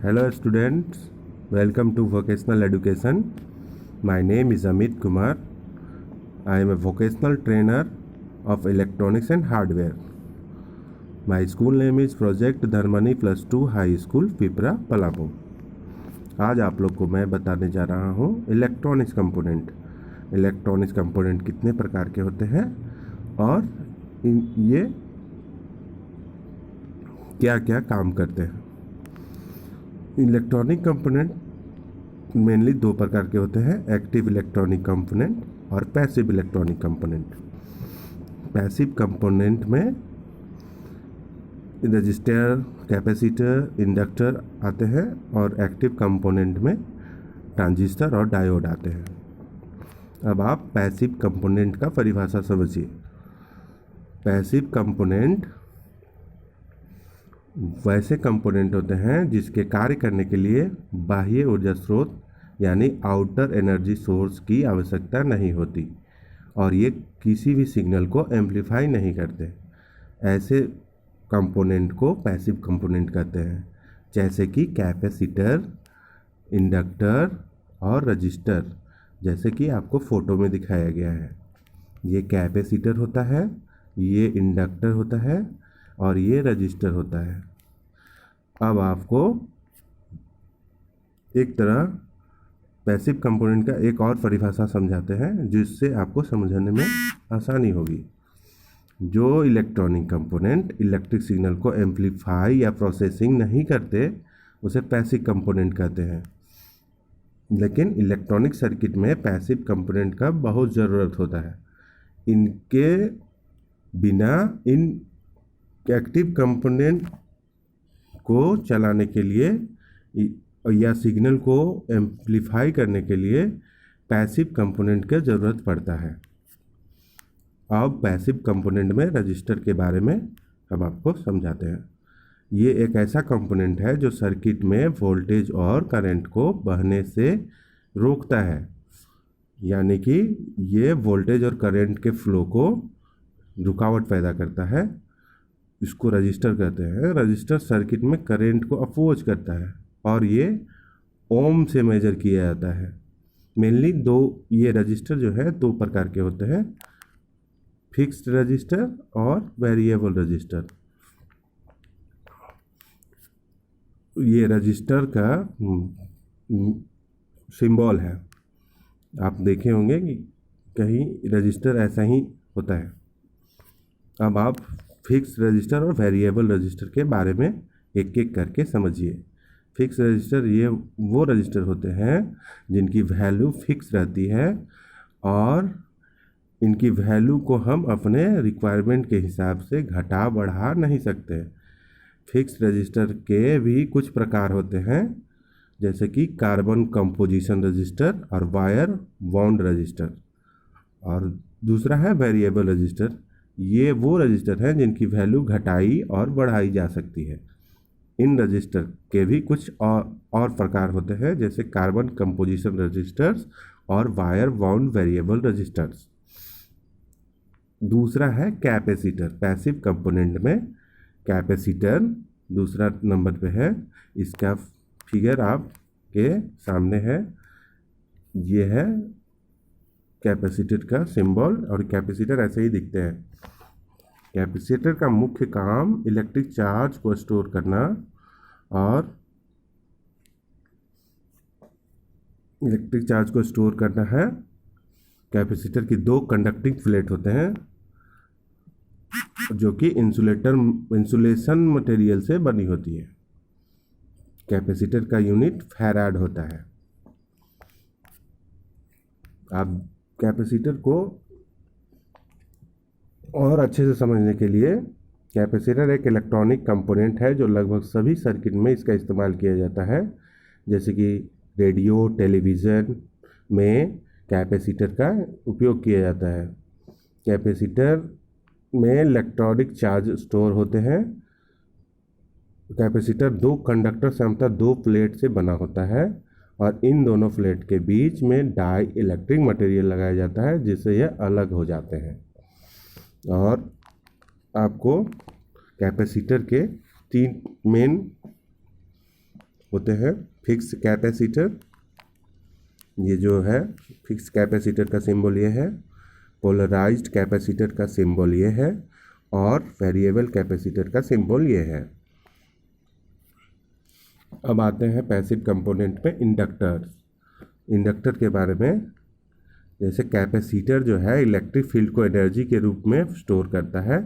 Hello students, welcome to Vocational Education. My name is Amit Kumar. I am a vocational trainer of electronics and hardware. My school name is Project Dharmani Plus 2 High School, Pipra Palamu. आज आप लोग को मैं बताने जा रहा हूँ electronics component. Electronics component कितने प्रकार के होते हैं और ये क्या क्या काम करते हैं। इलेक्ट्रॉनिक कंपोनेंट मेनली दो प्रकार के होते हैं, एक्टिव इलेक्ट्रॉनिक कंपोनेंट और passive electronic component. Passive component में रजिस्टर, कैपेसिटर, इंडक्टर आते हैं और एक्टिव कंपोनेंट में ट्रांजिस्टर और डायोड आते हैं। अब आप पैसिव कंपोनेंट का परिभाषा समझिए। पैसिव कंपोनेंट वैसे कंपोनेंट होते हैं जिसके कार्य करने के लिए बाह्य ऊर्जा स्रोत यानी आउटर एनर्जी सोर्स की आवश्यकता नहीं होती और ये किसी भी सिग्नल को एम्पलीफाई नहीं करते। ऐसे कंपोनेंट को पैसिव कंपोनेंट कहते हैं, जैसे कि कैपेसिटर, इंडक्टर और रजिस्टर, जैसे कि आपको फ़ोटो में दिखाया गया है। ये कैपेसिटर होता है, ये इंडक्टर होता है और ये रजिस्टर होता है। अब आपको एक तरह पैसिव कंपोनेंट का एक और परिभाषा समझाते हैं जिससे आपको समझने में आसानी होगी। जो इलेक्ट्रॉनिक कंपोनेंट इलेक्ट्रिक सिग्नल को एम्पलीफाई या प्रोसेसिंग नहीं करते उसे पैसिव कंपोनेंट कहते हैं। लेकिन इलेक्ट्रॉनिक सर्किट में पैसिव कंपोनेंट का बहुत ज़रूरत होता है। इनके बिना इन एक्टिव कंपोनेंट को चलाने के लिए या सिग्नल को एम्पलीफाई करने के लिए पैसिव कंपोनेंट की ज़रूरत पड़ता है। अब पैसिव कंपोनेंट में रजिस्टर के बारे में हम आपको समझाते हैं। ये एक ऐसा कंपोनेंट है जो सर्किट में वोल्टेज और करंट को बहने से रोकता है, यानी कि ये वोल्टेज और करंट के फ्लो को रुकावट पैदा करता है। इसको रजिस्टर कहते हैं। रजिस्टर सर्किट में करंट को अपोज करता है और ये ओम से मेजर किया जाता है। मेनली ये रजिस्टर जो है दो प्रकार के होते हैं, फिक्स्ड रजिस्टर और वेरिएबल रजिस्टर। ये रजिस्टर का सिंबल है, आप देखे होंगे कि कहीं रजिस्टर ऐसा ही होता है। अब आप फिक्स रजिस्टर और वेरिएबल रजिस्टर के बारे में एक एक करके समझिए। फिक्स रजिस्टर ये वो रजिस्टर होते हैं जिनकी वैल्यू फिक्स रहती है और इनकी वैल्यू को हम अपने रिक्वायरमेंट के हिसाब से घटा बढ़ा नहीं सकते। फिक्स रजिस्टर के भी कुछ प्रकार होते हैं, जैसे कि कार्बन कंपोजिशन रजिस्टर और वायर बाउंड रजिस्टर। और दूसरा है वेरिएबल रजिस्टर। ये वो रजिस्टर हैं जिनकी वैल्यू घटाई और बढ़ाई जा सकती है। इन रजिस्टर के भी कुछ और प्रकार होते हैं, जैसे कार्बन कंपोजिशन रजिस्टर्स और वायर बाउंड वेरिएबल रजिस्टर्स। दूसरा है कैपेसिटर। पैसिव कंपोनेंट में कैपेसिटर दूसरा नंबर पे है। इसका फिगर आपके सामने है। ये है कैपेसिटर का सिंबल और कैपेसिटर ऐसे ही दिखते हैं। कैपेसिटर का मुख्य काम इलेक्ट्रिक चार्ज को स्टोर करना और है। कैपेसिटर की दो कंडक्टिंग प्लेट होते हैं जो कि इंसुलेशन मटेरियल से बनी होती है। कैपेसिटर का यूनिट फैराड होता है। आप कैपेसिटर को और अच्छे से समझने के लिए, कैपेसिटर एक इलेक्ट्रॉनिक कंपोनेंट है जो लगभग सभी सर्किट में इसका इस्तेमाल किया जाता है, जैसे कि रेडियो, टेलीविज़न में कैपेसिटर का उपयोग किया जाता है। कैपेसिटर में इलेक्ट्रॉनिक चार्ज स्टोर होते हैं। कैपेसिटर दो कंडक्टर सामता दो प्लेट से बना होता है और इन दोनों प्लेट के बीच में डाई इलेक्ट्रिक मटेरियल लगाया जाता है जिससे यह अलग हो जाते हैं। और आपको कैपेसिटर के तीन मेन होते हैं फिक्स कैपेसिटर, ये जो है फिक्स कैपेसिटर का सिंबल ये है, पोलराइज्ड कैपेसिटर का सिंबल ये है, और वेरिएबल कैपेसिटर का सिंबल ये है। अब आते हैं पैसिव कंपोनेंट पे, इंडक्टर्स। इंडक्टर के बारे में, जैसे कैपेसिटर जो है इलेक्ट्रिक फील्ड को एनर्जी के रूप में स्टोर करता है,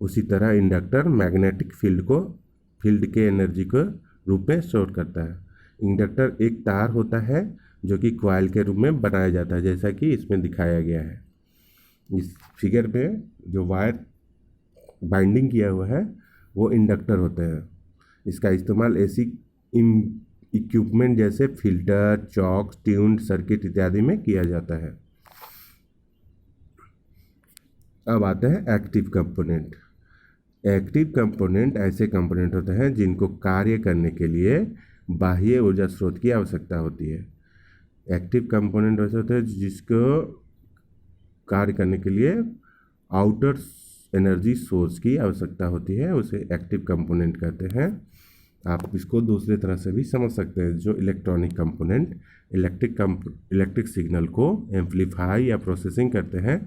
उसी तरह इंडक्टर मैग्नेटिक फील्ड के एनर्जी को रूप में स्टोर करता है। इंडक्टर एक तार होता है जो कि कॉइल के रूप में बनाया जाता है, जैसा कि इसमें दिखाया गया है। इस फिगर में जो वायर बाइंडिंग किया हुआ है वो इंडक्टर होते हैं। इसका इस्तेमाल एसी इक्विपमेंट जैसे फिल्टर, चॉक, ट्यून्ड सर्किट इत्यादि में किया जाता है। अब आते हैं एक्टिव कंपोनेंट। एक्टिव कंपोनेंट ऐसे कंपोनेंट होते हैं जिनको कार्य करने के लिए बाह्य ऊर्जा स्रोत की आवश्यकता होती है। एक्टिव कंपोनेंट वैसे होते हैं जिसको कार्य करने के लिए आउटर एनर्जी सोर्स की आवश्यकता होती है, उसे एक्टिव कंपोनेंट कहते हैं। आप इसको दूसरी तरह से भी समझ सकते हैं। जो इलेक्ट्रॉनिक कंपोनेंट इलेक्ट्रिक सिग्नल को एम्पलीफाई या प्रोसेसिंग करते हैं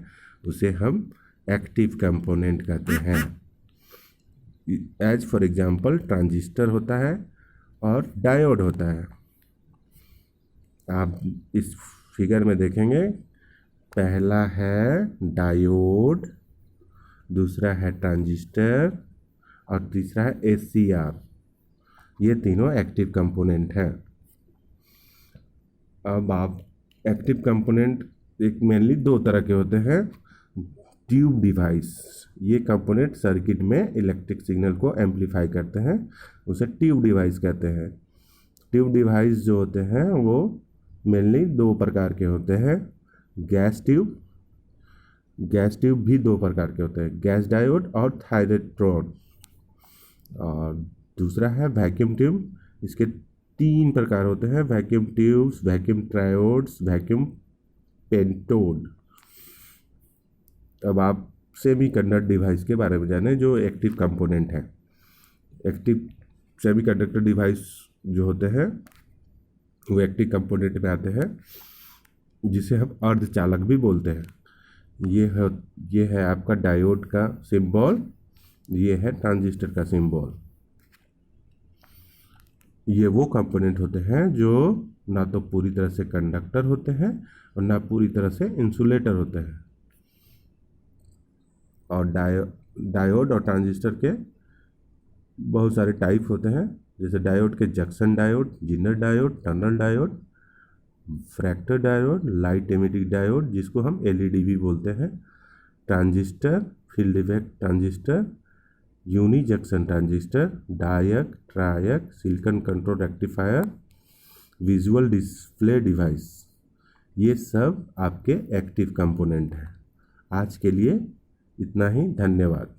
उसे हम एक्टिव कंपोनेंट कहते हैं। एज फॉर एग्जांपल ट्रांजिस्टर होता है और डायोड होता है। आप इस फिगर में देखेंगे, पहला है डायोड, दूसरा है ट्रांजिस्टर और तीसरा है एसीआर। ये तीनों एक्टिव कंपोनेंट हैं। अब आप एक्टिव कंपोनेंट एक मेनली दो तरह के होते हैं। ट्यूब डिवाइस, ये कंपोनेंट सर्किट में इलेक्ट्रिक सिग्नल को एम्पलीफाई करते हैं, उसे ट्यूब डिवाइस कहते हैं। ट्यूब डिवाइस जो होते हैं वो मेनली दो प्रकार के होते हैं। गैस ट्यूब भी दो प्रकार के होते हैं, गैस डायोड और थायरेट्रोन। और दूसरा है वैक्यूम ट्यूब। इसके तीन प्रकार होते हैं, vacuum tubes, vacuum triodes, vacuum pentode. अब आप सेमीकंडक्टर डिवाइस के बारे में जानें जो एक्टिव कंपोनेंट है। एक्टिव सेमीकंडक्टर डिवाइस जो होते हैं वो एक्टिव कंपोनेंट में आते हैं, जिसे हम अर्धचालक भी बोलते हैं। ये है आपका डायोड का सिंबल, ये है ट्रांजिस्टर का सिंबल। ये वो कंपोनेंट होते हैं जो ना तो पूरी तरह से कंडक्टर होते हैं और ना पूरी तरह से इंसुलेटर होते हैं। और डायोड और ट्रांजिस्टर के बहुत सारे टाइप होते हैं, जैसे डायोड के junction diode, zener diode, tunnel diode, varactor diode, light emitting diode जिसको हम एलईडी भी बोलते हैं, transistor, field effect transistor, unijunction transistor, diac, triac, silicon control rectifier, visual display device. ये सब आपके एक्टिव कंपोनेंट हैं। आज के लिए इतना ही, धन्यवाद।